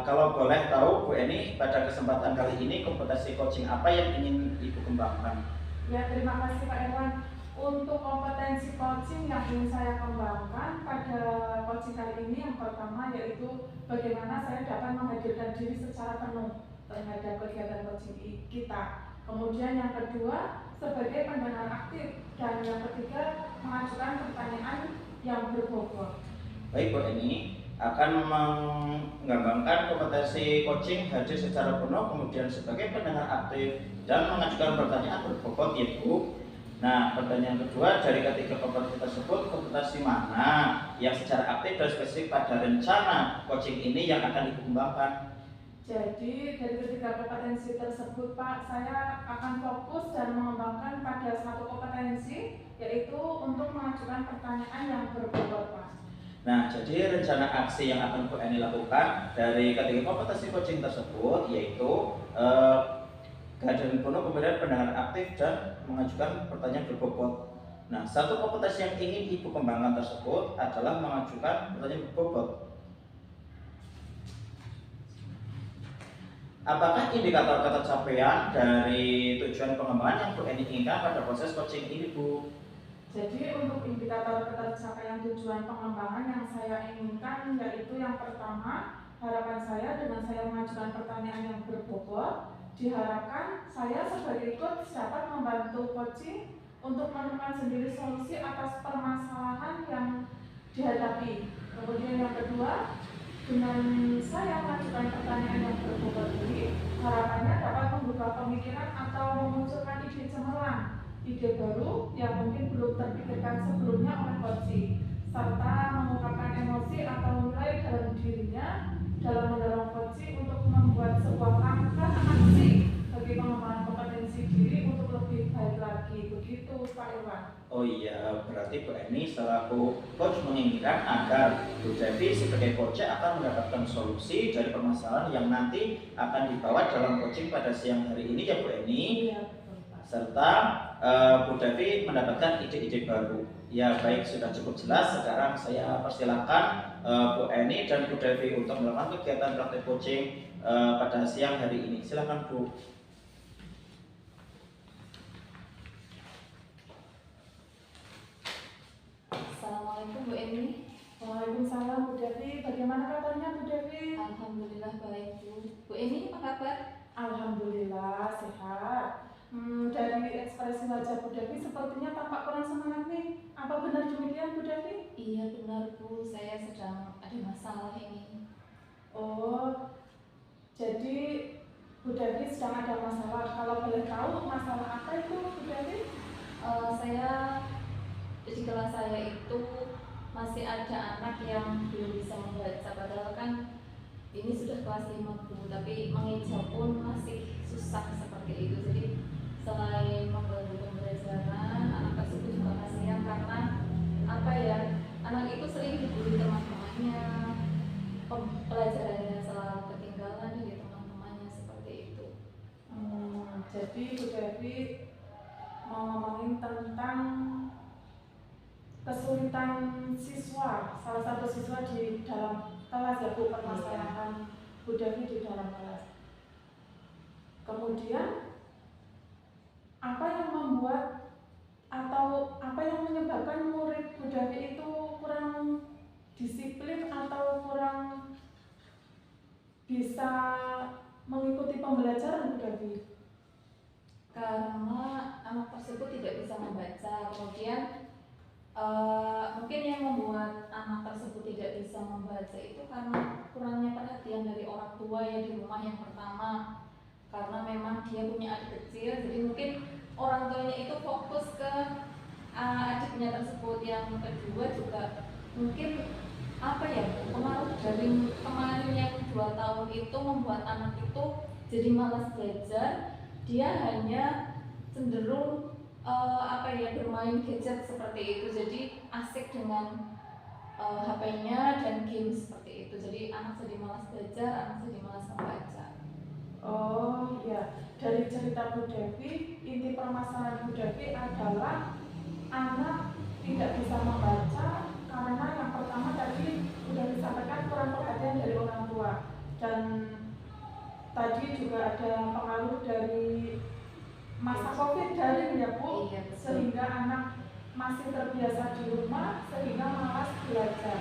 Kalau boleh tahu Bu Eni, pada kesempatan kali ini kompetensi coaching apa yang ingin Ibu kembangkan? Ya, terima kasih Pak Irwan. Untuk kompetensi coaching yang ingin saya kembangkan pada coaching kali ini, yang pertama yaitu bagaimana saya dapat menghadirkan diri secara penuh terhadap kegiatan coaching kita. Kemudian yang kedua, sebagai pendengar aktif. Dan yang ketiga, mengajukan pertanyaan yang berbobot. Baik Bu Eni, akan mengembangkan kompetensi coaching hadir secara penuh, kemudian sebagai pendengar aktif dan mengajukan pertanyaan berbobot ya Bu. Nah, pertanyaan kedua, dari ketiga kompetensi tersebut, kompetensi mana yang secara aktif dan spesifik pada rencana coaching ini yang akan dikembangkan? Jadi dari ketiga kompetensi tersebut Pak, saya akan fokus dan mengembangkan pada satu kompetensi, yaitu untuk mengajukan pertanyaan yang berbobot Pak. Nah, jadi rencana aksi yang akan Bu Eni lakukan dari ketiga kompetensi coaching tersebut yaitu kehadiran penuh, kemudian pendengar aktif dan mengajukan pertanyaan berbobot. Nah, satu kompetensi yang ingin Ibu kembangkan tersebut adalah mengajukan pertanyaan berbobot. Apakah indikator capaian dari tujuan pengembangan yang Bu Eni inginkan pada proses coaching ini, Bu? Jadi untuk indikator ketercapaian tujuan pengembangan yang saya inginkan yaitu yang pertama, harapan saya dengan saya mengajukan pertanyaan yang berbobot, diharapkan saya sebagai coach dapat membantu coaching untuk menemukan sendiri solusi atas permasalahan yang dihadapi. Kemudian yang kedua, dengan saya mengajukan pertanyaan yang berbobot ini, harapannya dapat membuka pemikiran atau memunculkan ide cemerlang, ide baru yang mungkin belum terpikirkan sebelumnya oleh coaching, serta mengungkapkan emosi atau nilai dalam dirinya dalam mendorong coaching untuk membuat sebuah langkah aksi bagi pengembangan kompetensi diri untuk lebih baik lagi. Begitu Pak Irwan. Oh iya, berarti Bu Eni selaku coach menginginkan agar Bu Devi sebagai coach akan mendapatkan solusi dari permasalahan yang nanti akan dibawa dalam coaching pada siang hari ini ya Bu Eni. Iya, betul Pak. Serta Bu Devi mendapatkan ide-ide baru. Ya baik, sudah cukup jelas. Sekarang saya persilakan Bu Eni dan Bu Devi untuk melakukan kegiatan praktek coaching pada siang hari ini. Silakan Bu. Assalamualaikum Bu Eni. Waalaikumsalam Bu Devi. Bagaimana kabarnya Bu Devi? Alhamdulillah baik Bu. Bu Eni apa kabar? Alhamdulillah sehat. Dari ekspresi wajah Bu Devi sepertinya tampak kurang semangat nih. Apa benar demikian Bu Devi? Iya benar Bu, saya sedang ada masalah ini. Oh, jadi Bu Devi sedang ada masalah. Kalau boleh tahu masalah apa itu Bu Devi? Saya di kelas saya itu masih ada anak yang belum bisa membaca, padahal kan ini sudah kelas 5 Bu, tapi mengeja pun masih susah seperti itu. Jadi selain mengganggu pembelajaran, anak tersebut juga kasihan karena apa ya, anak itu sering dibully teman-temannya, pelajarannya selalu ketinggalan dari teman-temannya seperti itu. Jadi Bu Devi mau ngomongin tentang kesulitan siswa, salah satu siswa di dalam kelas ya Bu, permasalahan Bu Devi di dalam kelas. Kemudian apa yang membuat atau apa yang menyebabkan murid Bu Devi itu kurang disiplin atau kurang bisa mengikuti pembelajaran Bu Devi? Karena anak tersebut tidak bisa membaca, kemudian mungkin yang membuat anak tersebut tidak bisa membaca itu karena kurangnya perhatian dari orang tua ya di rumah yang pertama, karena memang dia punya adik kecil, jadi mungkin orang tuanya itu fokus ke adiknya tersebut. Yang kedua juga mungkin apa ya, pengaruh dari kemarin yang 2 tahun itu membuat anak itu jadi malas belajar, dia hanya cenderung bermain gadget seperti itu, jadi asik dengan HP-nya dan game seperti itu. Jadi anak jadi malas belajar, anak jadi malas membaca. Oh ya, dari cerita Bu Devi, inti permasalahan Bu Devi adalah anak tidak bisa membaca karena yang pertama tadi sudah disampaikan kurang perhatian dari orang tua, dan tadi juga ada pengaruh dari masa COVID daring ya Bu, Iya, betul. sehingga anak masih terbiasa di rumah sehingga malas belajar.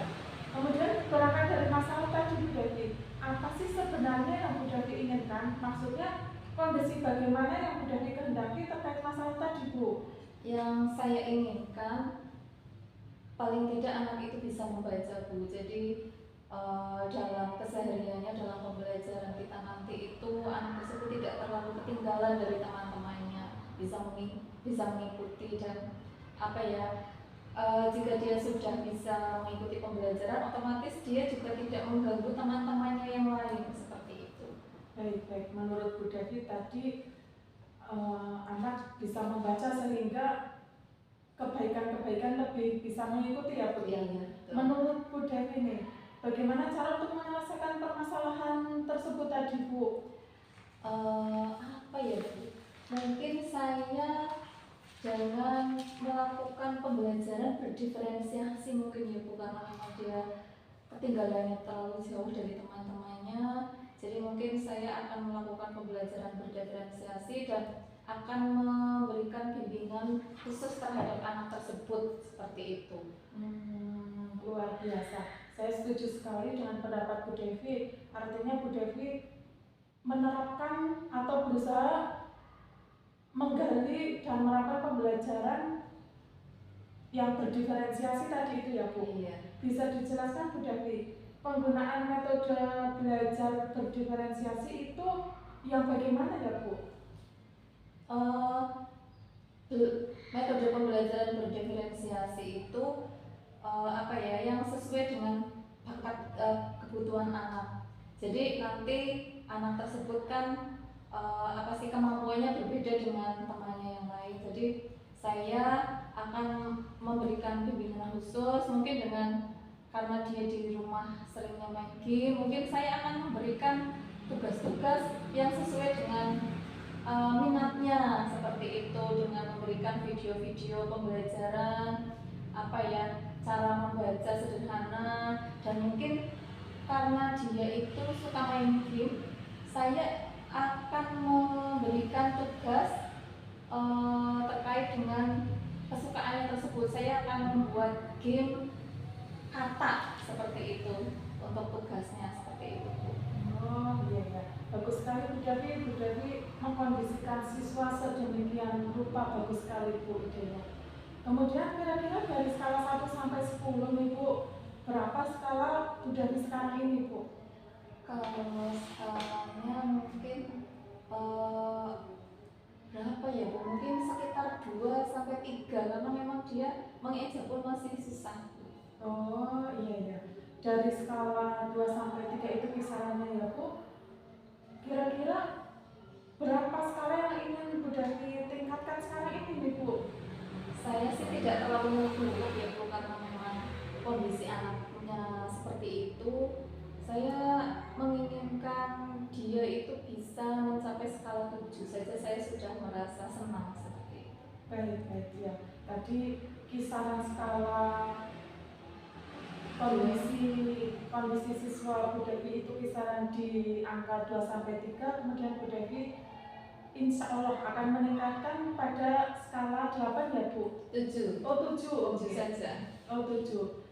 Kemudian berangkat dari masalah tadi Bu Devi, apa sih sebenarnya yang Bu Devi inginkan? Maksudnya kondisi bagaimana yang Bu Devi kehendaki terkait masalah tadi Bu? Yang saya inginkan paling tidak anak itu bisa membaca Bu. Jadi dalam kesehariannya, dalam pembelajaran kita nanti itu anak tersebut tidak terlalu ketinggalan dari teman-temannya, bisa mengikuti dan apa ya, jika dia sudah bisa mengikuti pembelajaran, otomatis dia juga tidak mengganggu teman-temannya yang lain seperti itu. Baik, menurut Bu Devi tadi anak bisa membaca sehingga kebaikan-kebaikan lebih bisa mengikuti ya Bu. Iya, betul. Menurut Bu Devi nih, bagaimana cara untuk menyelesaikan permasalahan tersebut tadi Bu? Apa ya Bu? Mungkin saya jangan melakukan pembelajaran berdiferensiasi mungkin ya Bu, karena memang dia ketinggalannya terlalu jauh dari teman-temannya. Jadi mungkin saya akan melakukan pembelajaran berdiferensiasi dan akan memberikan bimbingan khusus terhadap anak tersebut seperti itu. Luar biasa. Saya setuju sekali dengan pendapat Bu Devi. Artinya Bu Devi menerapkan atau berusaha menggali dan menerapkan pembelajaran yang berdiferensiasi tadi itu ya Bu. Iya. Bisa dijelaskan Bu Devi, penggunaan metode belajar berdiferensiasi itu yang bagaimana ya Bu? Metode pembelajaran berdiferensiasi itu apa ya, yang sesuai dengan bakat kebutuhan anak. Jadi nanti anak tersebut kan apa sih kemampuannya berbeda dengan temannya yang lain. Jadi saya akan memberikan bimbingan khusus, mungkin karena dia di rumah seringnya main game, mungkin saya akan memberikan tugas-tugas yang sesuai dengan minatnya seperti itu, dengan memberikan video-video pembelajaran apa ya, cara membaca sederhana, dan mungkin karena dia itu suka main game, saya akan memberikan tugas terkait dengan kesukaannya tersebut. Saya akan membuat game kata seperti itu untuk tugasnya seperti itu. Oh iya, bagus sekali Bu Devi. Bu Devi mengkondisikan siswa sedemikian rupa, bagus sekali Bu idenya. Kemudian kira-kira dari skala 1 sampai 10 nih Bu, berapa skala Bu Devi sekarang ini Bu? Kalau skalanya mungkin berapa ya Bu? Mungkin sekitar 2 sampai 3 karena memang dia mengeja pun masih susah. Oh iya. Dari skala 2 sampai 3 itu kisarannya ya Bu. Kira-kira berapa skala yang ingin Bu Devi tingkatkan sekarang ini nih Bu? Saya sih tidak terlalu muluk ya Bu, karena memang kondisi anaknya seperti itu. Saya menginginkan dia itu bisa mencapai skala 7 saja, saya sudah merasa senang seperti itu. Baik ya. Tadi kisaran skala kondisi siswa Bu Devi itu kisaran di angka 2 sampai 3, kemudian Bu Devi insya Allah akan meningkatkan pada skala 8 ya Bu? 7. Oh 7, 7 saja. Oh 7.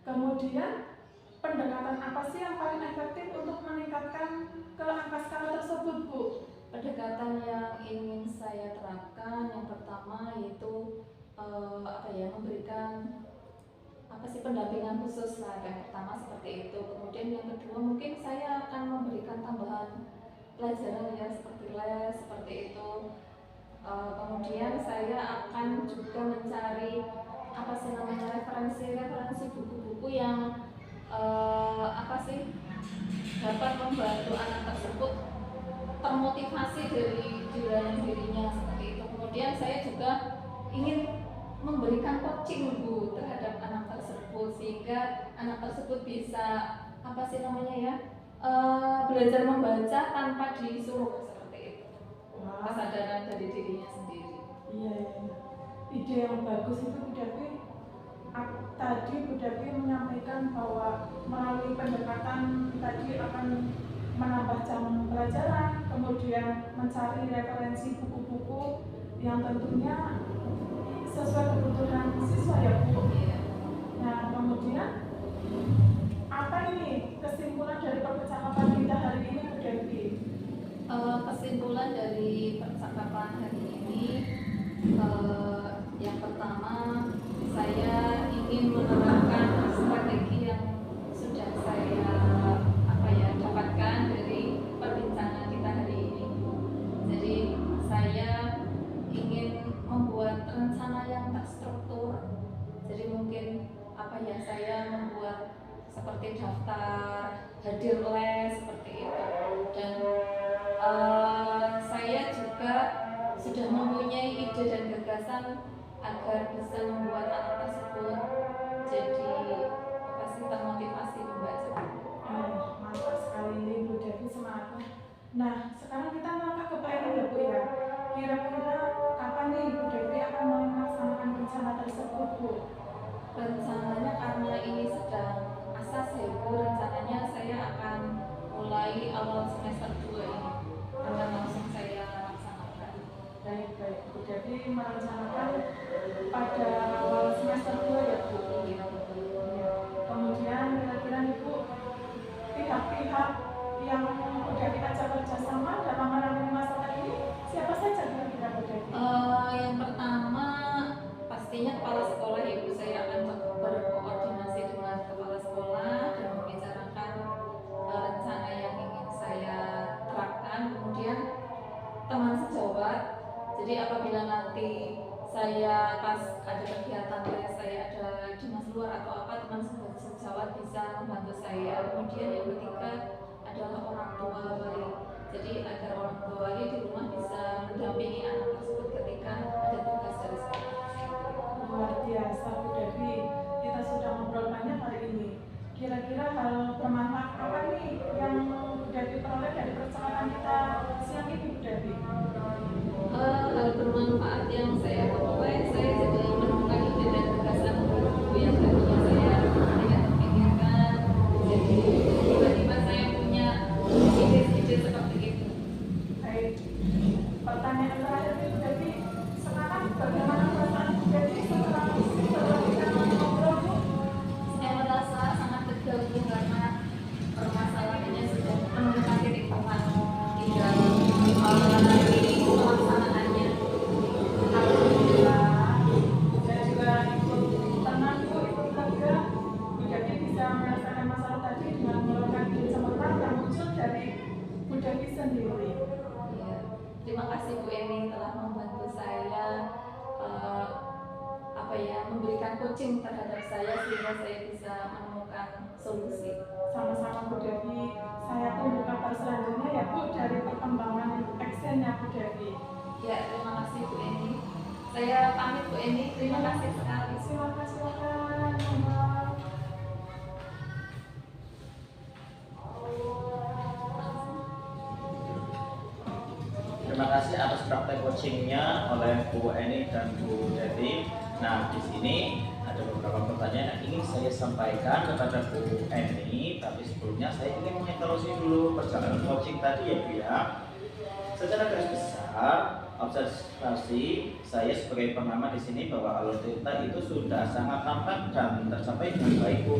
Kemudian pendekatan apa sih yang paling efektif untuk meningkatkan ke angka skala tersebut Bu? Pendekatan yang ingin saya terapkan yang pertama yaitu memberikan pendampingan khusus lah. Yang pertama seperti itu. Kemudian yang kedua mungkin saya akan memberikan tambahan pelajaran ya, seperti les seperti itu. Kemudian saya akan juga mencari referensi buku-buku yang dapat membantu anak tersebut termotivasi dari dirinya seperti itu. Kemudian saya juga ingin memberikan coaching Bu terhadap anak tersebut, sehingga anak tersebut bisa Belajar membaca tanpa disuruh seperti itu. Wah, Kesadaran dari dirinya sendiri. iya, iya. Ide yang bagus itu Bu Devi. Tadi Bu Devi menyampaikan bahwa melalui pendekatan tadi akan menambah jam pelajaran, kemudian mencari referensi buku-buku yang tentunya sesuai kebutuhan siswa ya Bu. Iya. Nah, kemudian apa ini kesimpulan dari percakapan kita hari ini Bu Devi? Kesimpulan dari percakapan hari ini, yang pertama, saya ingin menerapkan strategi yang sudah saya dapatkan dari perbincangan kita hari ini. Jadi saya ingin membuat rencana yang terstruktur. Jadi mungkin saya membuat seperti daftar hadir les seperti itu, dan saya juga sudah mempunyai ide dan gagasan agar bisa membuat anak tersebut jadi termotivasi membaca. Mantap sekali ini Bu Devi, semangatnya. Nah, sekarang kita melangkah ke planning ya Bu ya. Kira-kira kapan nih Bu Devi akan melaksanakan rencana tersebut Bu? Rencananya karena ini sedang asas ya Bu, rencananya saya akan mulai awal semester 2 ini akan langsung saya laksanakan. Baik, Bu Devi merencanakan pada awal semester 2 ya Bu? Iya. Kemudian kira-kira nih Bu, pihak-pihak yang Bu Devi ajak kerjasama dalam menangani masalah ini siapa saja kira-kira Bu Devi? Yang pertama pastinya kepala sekolah ya Bu, saya akan berkoordinasi dengan kepala sekolah dan membicarakan rencana yang ingin saya terapkan. Kemudian teman sejawat, jadi apabila nanti saya pas ada kegiatan les, saya ada dinas luar atau apa, teman sejawat bisa membantu saya. Kemudian yang ketiga adalah orang tua wali, jadi agar orang tua wali di rumah bisa mendampingi anak tersebut ketika ada tugas dari sekolah. Luar biasa Bu Devi, kita sudah ngobrol banyak hari ini. Kira-kira hal bermanfaat apa nih yang Bu Devi peroleh dari percakapan kita siang ini Bu Devi? Hal bermanfaat yang saya peroleh, saya jadi menemukan ide dan gagasan buku yang tadinya saya tidak terpikirkan. Jadi tiba-tiba saya punya ide-ide seperti itu. Baik, pertanyaan terakhir nih Bu Devi, sekarang bagaimana perasaan Bu Devi setelah kita ngobrol Bu? Saya merasa sangat lega Bu, karena permasalahannya sudah menemukan titik tengah, tinggal dari pelaksanaannya. Alhamdulillah, saya juga ikut tenang Bu, ikut lega. Bu Devi bisa menyelesaikan masalah tadi dengan mengeluarkan ide cemerlang yang muncul dari Bu Devi sendiri. Ya, terima kasih Bu Eni telah membantu saya memberikan coaching terhadap saya sehingga saya bisa menemukan solusi. Sama-sama Bu Devi, saya tunggu kabar selanjutnya ya Bu dari perkembangan actionnya Bu Devi. Ya, terima kasih Bu Eni. Saya pamit Bu Eni, terima kasih sekali. Silakan. Terima kasih atas praktek coachingnya oleh Bu Eni dan Bu Devi. Nah, di sini ada beberapa pertanyaan yang ingin saya sampaikan kepada Bu Eni, tapi sebelumnya saya ingin menginterupsi dulu perjalanan coaching tadi ya Bu ya. Secara garis besar, observasi saya sebagai pengamat di sini bahwa alur cerita itu sudah sangat tampak dan tercapai dengan baik Bu.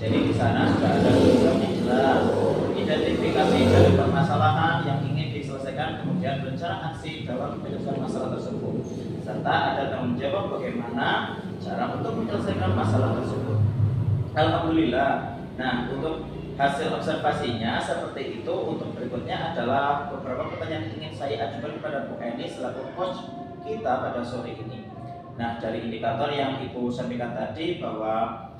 Jadi di sana sudah ada tujuan yang jelas, identifikasi dari permasalahan yang ingin diselesaikan, kemudian rencana aksi dalam penyelesaian masalah tersebut, serta ada tanggung jawab bagaimana cara untuk menyelesaikan masalah tersebut. Alhamdulillah. Nah, untuk hasil observasinya seperti itu. Untuk berikutnya adalah beberapa pertanyaan yang ingin saya ajukan kepada Bu Eni selaku coach kita pada sore ini. Nah, dari indikator yang Ibu sampaikan tadi bahwa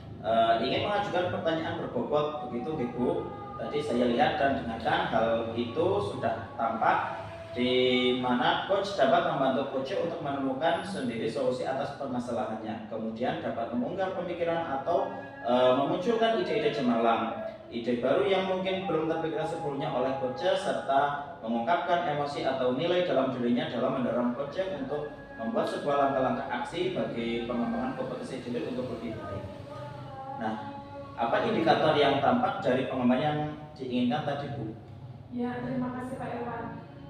ingin mengajukan pertanyaan berbobot, begitu Ibu. Tadi saya lihat dan dengarkan hal itu sudah tampak, di mana coach dapat membantu coach untuk menemukan sendiri solusi atas permasalahannya, kemudian dapat mengunggah pemikiran atau memunculkan ide-ide cemerlang. ide baru yang mungkin belum terpikirkan sebelumnya oleh coach, serta mengungkapkan emosi atau nilai dalam dirinya dalam mendorong coach untuk membuat sebuah langkah-langkah aksi bagi pengembangan kompetensi diri untuk lebih baik. Nah, apa indikator yang tampak dari pengembangan yang diinginkan tadi, Bu? Ya, terima kasih Pak Irwan.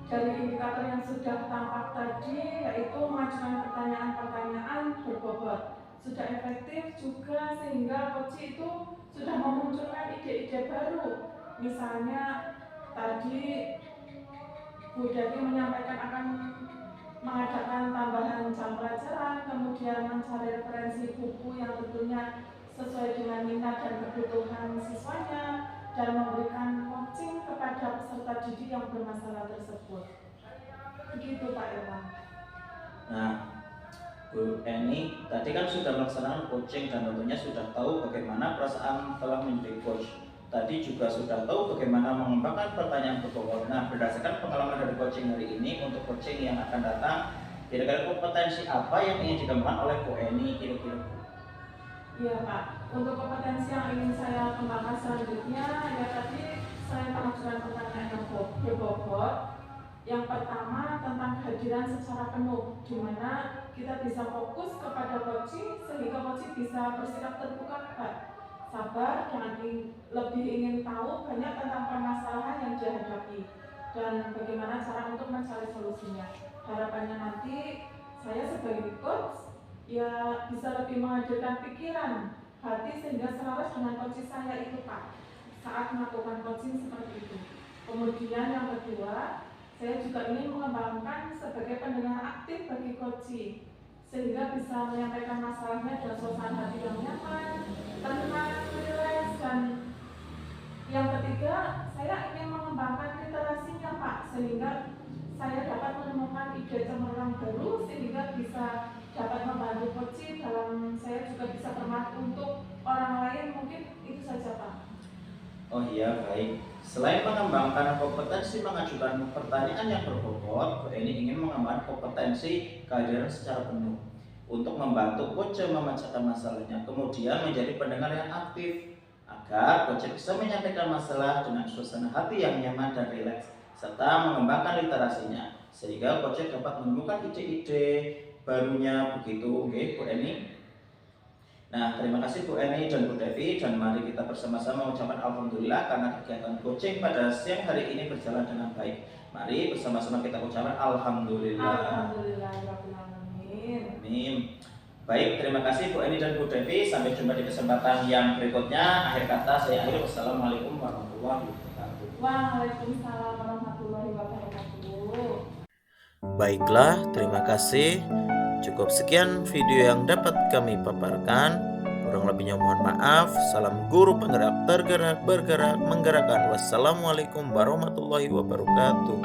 Dari indikator yang sudah tampak tadi, yaitu mengajukan pertanyaan-pertanyaan berbobot, sudah efektif juga sehingga coach itu sudah memunculkan ide-ide baru. Misalnya tadi Bu Devi menyampaikan akan mengadakan tambahan jam pelajaran, kemudian mencari referensi buku yang tentunya sesuai dengan minat dan kebutuhan siswanya, dan memberikan coaching kepada peserta didik yang bermasalah tersebut. Begitu Pak Irwan. Nah, Bu Eni tadi kan sudah melaksanakan coaching dan tentunya sudah tahu bagaimana perasaan telah menjadi coach. Tadi juga sudah tahu bagaimana mengembangkan pertanyaan berbobot. Nah, berdasarkan pengalaman dari coaching hari ini, untuk coaching yang akan datang, kira-kira kompetensi apa yang ingin dikembangkan oleh Bu Eni kira-kira? Iya Pak, untuk kompetensi yang ingin saya kembangkan selanjutnya, ya tadi saya mengajukan pertanyaan yang berbobot. Yang pertama tentang kehadiran secara penuh, di mana kita bisa fokus kepada coaching sehingga coaching bisa bersikap terbuka, Pak. Sabar, jangan lebih ingin tahu banyak tentang permasalahan yang dihadapi dan bagaimana cara untuk mencari solusinya. Harapannya nanti saya sebagai coach ya bisa lebih menghadirkan pikiran, hati sehingga selaras dengan coaching saya itu Pak saat melakukan coaching seperti itu. Kemudian yang kedua, saya juga ingin mengembangkan sebagai pendengar aktif bagi coaching sehingga bisa menyampaikan masalahnya dengan suasana hati yang nyaman, tenang, rileks. Dan yang ketiga, saya ingin mengembangkan literasinya Pak sehingga saya dapat menemukan ide cemerlang baru sehingga bisa dapat membantu coaching dalam saya juga bisa bermanfaat untuk orang lain. Mungkin itu saja Pak. Oh iya, baik. Selain mengembangkan kompetensi mengajukan pertanyaan yang berbobot, Bu Eni ingin mengembangkan kompetensi kehadiran secara penuh untuk membantu coach memecahkan masalahnya, kemudian menjadi pendengar yang aktif agar coach bisa menyampaikan masalah dengan suasana hati yang nyaman dan rileks, serta mengembangkan literasinya sehingga coach dapat menemukan ide-ide barunya. Begitu, oke, Bu Eni. Nah, terima kasih Bu Eni dan Bu Devi, dan mari kita bersama-sama mengucapkan alhamdulillah karena kegiatan coaching pada siang hari ini berjalan dengan baik. Mari bersama-sama kita ucapkan alhamdulillah. Alhamdulillahirrahmanirrahim. Amin. Baik, terima kasih Bu Eni dan Bu Devi. Sampai jumpa di kesempatan yang berikutnya. Akhir kata saya akhiri. Wassalamualaikum warahmatullahi wabarakatuh. Waalaikumsalam warahmatullahi wabarakatuh. Baiklah, terima kasih. Cukup sekian video yang dapat kami paparkan. Kurang lebihnya mohon maaf. Salam guru penggerak, tergerak, bergerak, menggerakkan. Wassalamualaikum warahmatullahi wabarakatuh.